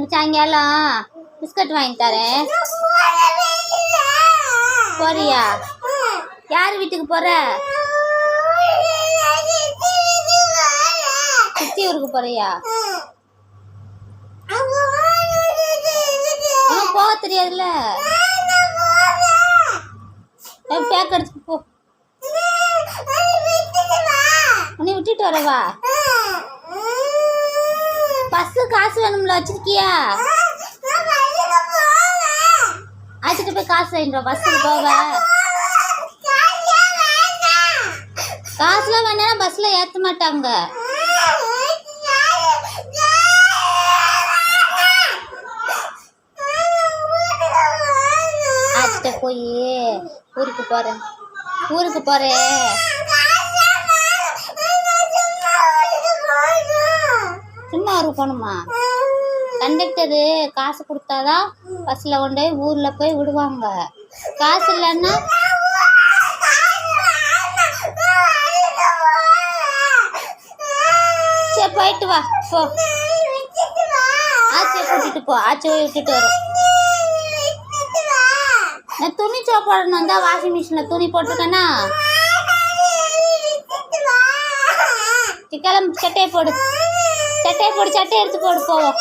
உனக்கு சாயங்காலம் பிஸ்கட் வாங்கி தரேன். போறியா? யார் வீட்டுக்கு போற? சித்தி ஊருக்கு போறியா? உனக்கு போக தெரியாதுல்ல. பேக் எடுத்து போ. உன்னை விட்டுட்டு வரவா? பஸ்ஸு காசு வேணும்ல, வச்சிருக்கியா? அழைச்சிட்டு போய் காசு வாங்கிடுவோம் பஸ்ஸுக்கு போக. காசுலாம் வேணா பஸ்ல ஏற்ற மாட்டாங்க. அழைச்சிட்டு போய் ஊருக்கு போறேன். சும்மா ஊருக்கு போகணுமா? கண்டக்டரு காசு கொடுத்தாதான் பஸ்ஸில் கொண்டு போய் ஊரில் போய் விடுவாங்க. காசு இல்லைன்னா சரி போயிட்டு வா. போ, ஆச்சியை கூட்டிட்டு போ. ஆச்சி போய் விட்டுட்டு வரும். நான் துணி போடணும் தான் வாஷிங் மிஷினில் துணி போட்டிருக்கேன்னா. கிளம்பு, சட்டையை போடு. சட்டை எடுத்து போடு. போவோம்.